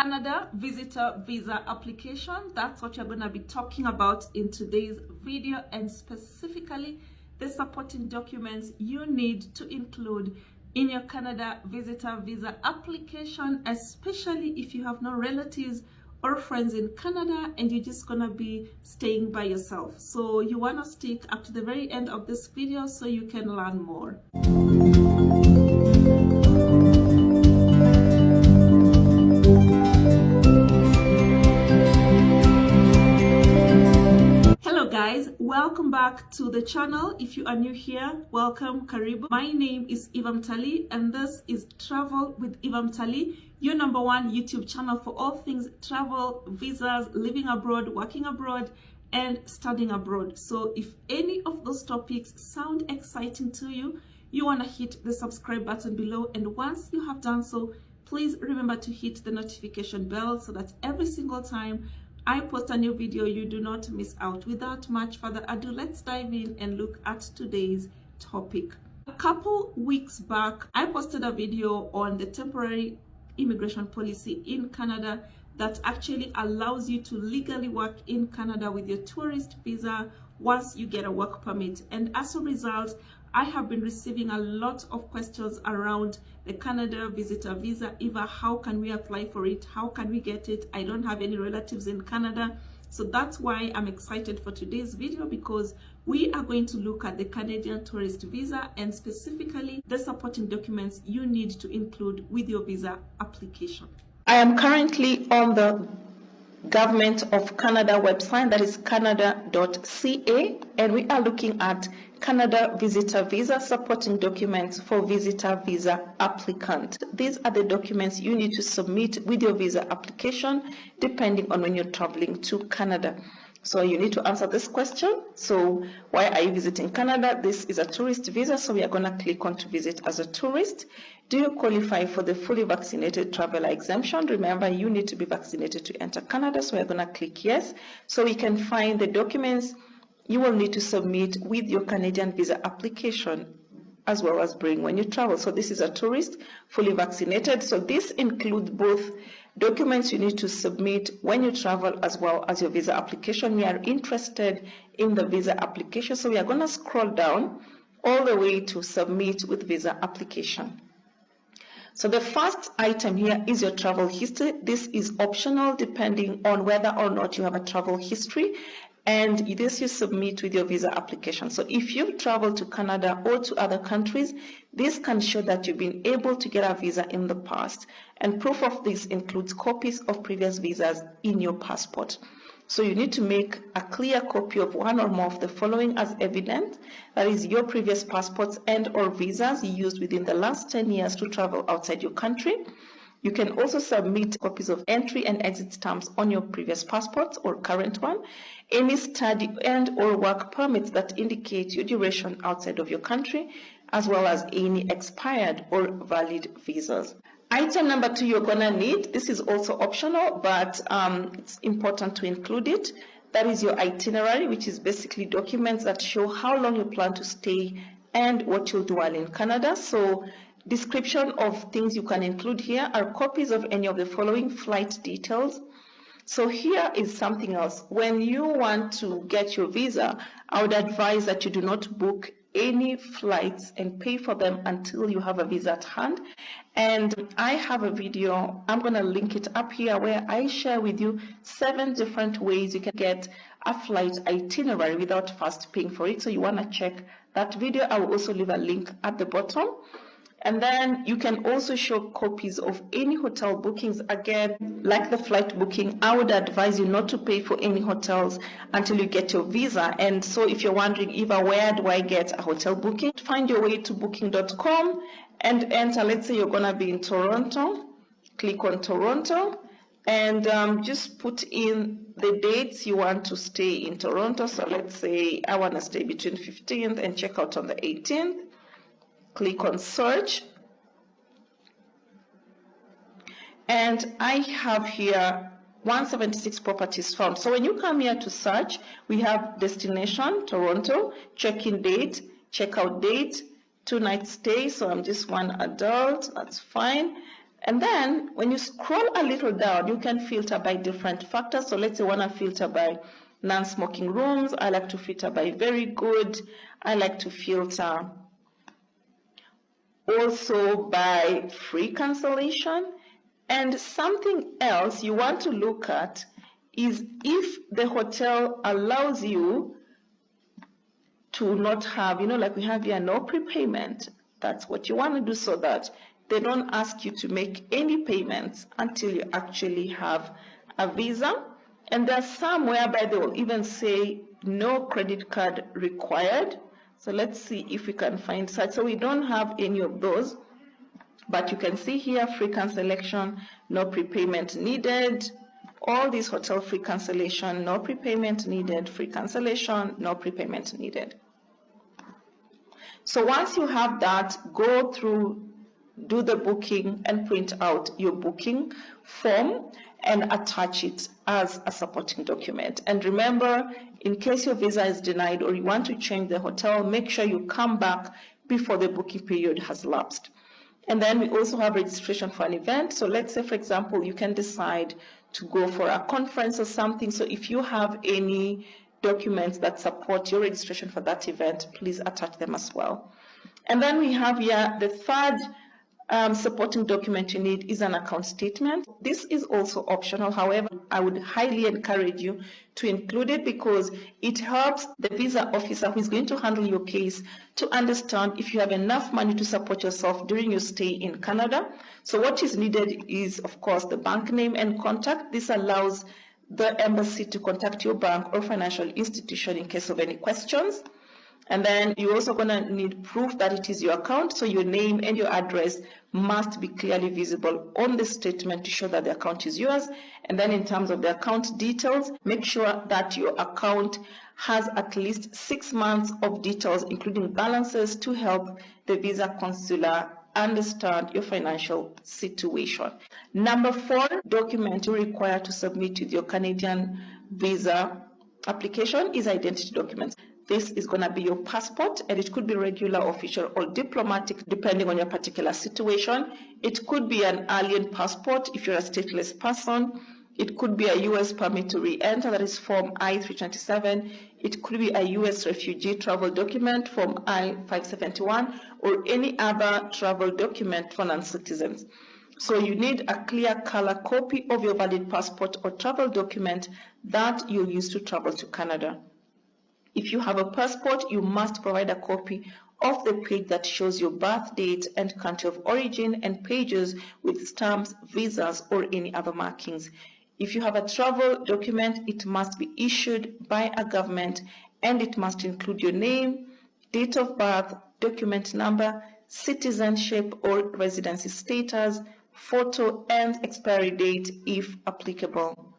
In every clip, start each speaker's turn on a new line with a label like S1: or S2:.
S1: Canada visitor visa application. That's what you're going to be talking about in today's video, and specifically the supporting documents you need to include in your Canada visitor visa application, especially if you have no relatives or friends in Canada and you're just gonna be staying by yourself. So you want to stick up to the very end of this video so you can learn more. Hello guys, welcome back to the channel. If you are new here, welcome, karibu. My name is Eva Mtalii and this is Travel with Eva Mtalii, your #1 YouTube channel for all things travel, visas, living abroad, working abroad, and studying abroad. So if any of those topics sound exciting to you, you want to hit the subscribe button below, and once you have done so, please remember to hit the notification bell so that every single time I post a new video, you do not miss out. Without much further ado, let's dive in and look at today's topic. A couple weeks back, I posted a video on the temporary immigration policy in Canada that actually allows you to legally work in Canada with your tourist visa once you get a work permit. And as a result, I have been receiving a lot of questions around the Canada visitor visa. Eva, how can we apply for it? How can we get it? I don't have any relatives in Canada. So that's why I'm excited for today's video, because we are going to look at the Canadian tourist visa and specifically the supporting documents you need to include with your visa application. I am currently on the Government of Canada website, that is canada.ca, and we are looking at Canada visitor visa supporting documents for visitor visa applicant. These are the documents you need to submit with your visa application depending on when you're traveling to Canada. So you need to answer this question. So why are you visiting Canada? This is a tourist visa, so we are going to click on to visit as a tourist. Do you qualify for the fully vaccinated traveler exemption? Remember, you need to be vaccinated to enter Canada, so we're going to click yes. So we can find the documents you will need to submit with your Canadian visa application, as well as bring when you travel. So this is a tourist, fully vaccinated. So this includes both documents you need to submit when you travel as well as your visa application. We are interested in the visa application, so we are going to scroll down all the way to submit with visa application. So the first item here is your travel history. This is optional depending on whether or not you have a travel history, and this you submit with your visa application. So if you've traveled to Canada or to other countries, this can show that you've been able to get a visa in the past, and proof of this includes copies of previous visas in your passport. So you need to make a clear copy of one or more of the following as evidence, that is your previous passports and or visas you used within the last 10 years to travel outside your country. You can also submit copies of entry and exit stamps on your previous passports or current one, any study and or work permits that indicate your duration outside of your country, as well as any expired or valid visas. Item number 2 you're gonna need, this is also optional, but it's important to include it. That is your itinerary, which is basically documents that show how long you plan to stay and what you'll do while in Canada. So description of things you can include here are copies of any of the following flight details. So here is something else. When you want to get your visa, I would advise that you do not book any flights and pay for them until you have a visa at hand. And I have a video, I'm going to link it up here, where I share with you 7 different ways you can get a flight itinerary without first paying for it. So you want to check that video. I will also leave a link at the bottom. And then you can also show copies of any hotel bookings. Again, like the flight booking, I would advise you not to pay for any hotels until you get your visa. And so if you're wondering, Eva, where do I get a hotel booking? Find your way to booking.com and enter, let's say you're going to be in Toronto. Click on Toronto and just put in the dates you want to stay in Toronto. So let's say I want to stay between 15th and check out on the 18th. Click on search, and I have here 176 properties found. So when you come here to search, we have destination, Toronto, check-in date, check-out date, 2-night stay, so I'm just one adult, that's fine.
S2: And then when you scroll a little down, you can filter by different factors. So let's say I want to filter by non-smoking rooms. I like to filter by very good. I like to filter also by free cancellation. And something else you want to look at is if the hotel allows you to not have, like we have here, no prepayment. That's what you want to do so that they don't ask you to make any payments until you actually have a visa. And there's some whereby they will even say no credit card required. So let's see if we can find such. So we don't have any of those, but you can see here free cancellation, no prepayment needed. All these hotel free cancellation, no prepayment needed, free cancellation, no prepayment needed. So once you have that, go through, do the booking and print out your booking form and attach it as a supporting document. And remember, in case your visa is denied or you want to change the hotel, make sure you come back before the booking period has lapsed. And then we also have registration for an event. So let's say, for example, you can decide to go for a conference or something. So if you have any documents that support your registration for that event, please attach them as well. And then we have here the third supporting document you need is an account statement. This is also optional. However, I would highly encourage you to include it because it helps the visa officer who is going to handle your case to understand if you have enough money to support yourself during your stay in Canada. So what is needed is, of course, the bank name and contact. This allows the embassy to contact your bank or financial institution in case of any questions. And then you're also going to need proof that it is your account, so your name and your address must be clearly visible on the statement to show that the account is yours. And then in terms of the account details, make sure that your account has at least 6 months of details, including balances, to help the visa consular understand your financial situation. Number 4 document you require to submit with your Canadian visa application is identity documents. This is going to be your passport, and it could be regular, official, or diplomatic, depending on your particular situation. It could be an alien passport if you're a stateless person. It could be a U.S. permit to re-enter, that is Form I-327. It could be a U.S. refugee travel document, Form I-571, or any other travel document for non-citizens. So you need a clear color copy of your valid passport or travel document that you'll use to travel to Canada. If you have a passport, you must provide a copy of the page that shows your birth date and country of origin and pages with stamps, visas, or any other markings. If you have a travel document, it must be issued by a government and it must include your name, date of birth, document number, citizenship or residency status, photo, and expiry date if applicable.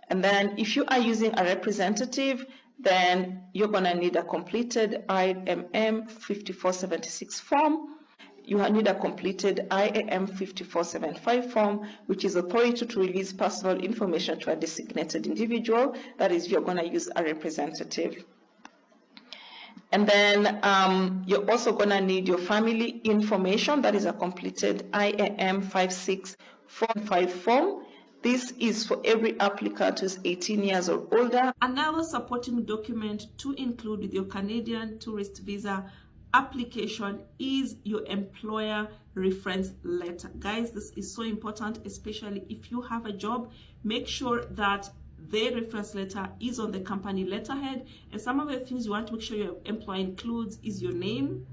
S2: And then if you are using a representative, then you're going to need a completed IMM 5476 form. You need a completed IAM 5475 form, which is authority to release personal information to a designated individual. That is, you're going to use a representative. And then you're also going to need your family information. That is a completed IAM 5645 form. This is for every applicant who's 18 years or older.
S1: Another supporting document to include with your Canadian tourist visa application is your employer reference letter. Guys, this is so important, especially if you have a job. Make sure that the reference letter is on the company letterhead. And some of the things you want to make sure your employer includes is your name,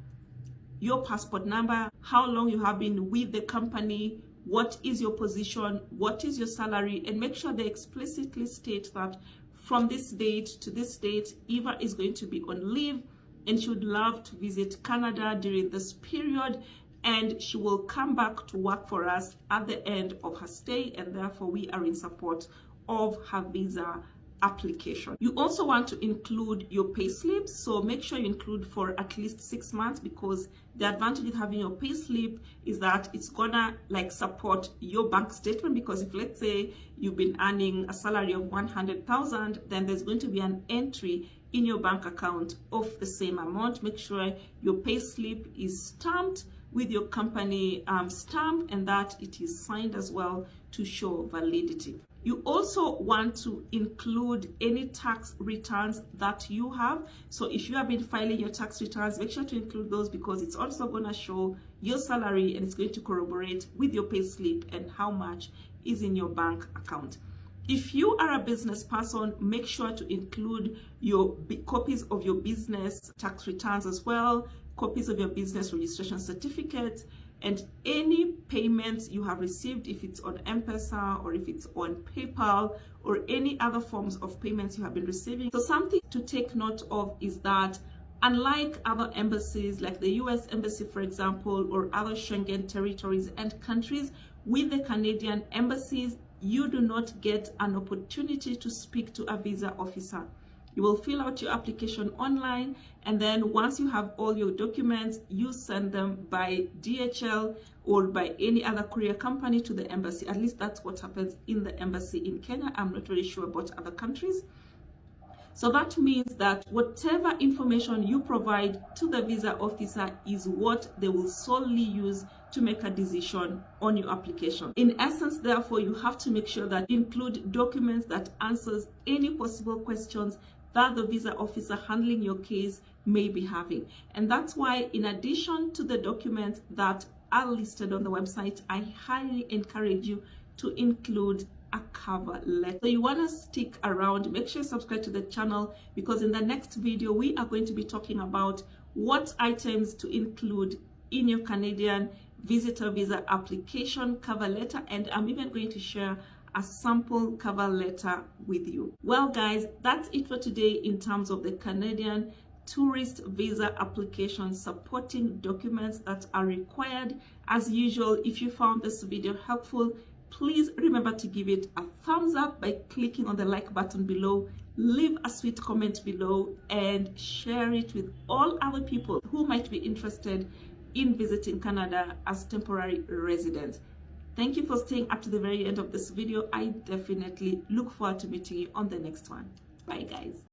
S1: your passport number, how long you have been with the company, what is your position, what is your salary, and make sure they explicitly state that from this date to this date, Eva is going to be on leave and she would love to visit Canada during this period, and she will come back to work for us at the end of her stay, and therefore we are in support of her visa application. You also want to include your pay slips, so make sure you include for at least 6 months, because the advantage of having your pay slip is that it's gonna support your bank statement. Because if, let's say, you've been earning a salary of 100,000, then there's going to be an entry in your bank account of the same amount. Make sure your pay slip is stamped with your company stamp, and that it is signed as well to show validity. You also want to include any tax returns that you have. So if you have been filing your tax returns, make sure to include those, because it's also going to show your salary and it's going to corroborate with your pay slip and how much is in your bank account. If you are a business person, make sure to include your copies of your business tax returns as well, copies of your business registration certificate, and any payments you have received, if it's on M-Pesa or if it's on PayPal or any other forms of payments you have been receiving. So something to take note of is that unlike other embassies like the US Embassy, for example, or other Schengen territories and countries, with the Canadian embassies, you do not get an opportunity to speak to a visa officer. You will fill out your application online, and then once you have all your documents, you send them by DHL or by any other courier company to the embassy. At least that's what happens in the embassy in Kenya. I'm not really sure about other countries. So that means that whatever information you provide to the visa officer is what they will solely use to make a decision on your application. In essence, therefore, you have to make sure that you include documents that answers any possible questions that the visa officer handling your case may be having. And that's why, in addition to the documents that are listed on the website, I highly encourage you to include a cover letter. So you want to stick around, make sure you subscribe to the channel, because in the next video we are going to be talking about what items to include in your Canadian visitor visa application cover letter, and I'm even going to share a sample cover letter with you. Well guys, that's it for today in terms of the Canadian tourist visa application supporting documents that are required. As usual, if you found this video helpful, please remember to give it a thumbs up by clicking on the like button below, leave a sweet comment below, and share it with all other people who might be interested in visiting Canada as temporary residents. Thank you for staying up to the very end of this video. I definitely look forward to meeting you on the next one. Bye guys.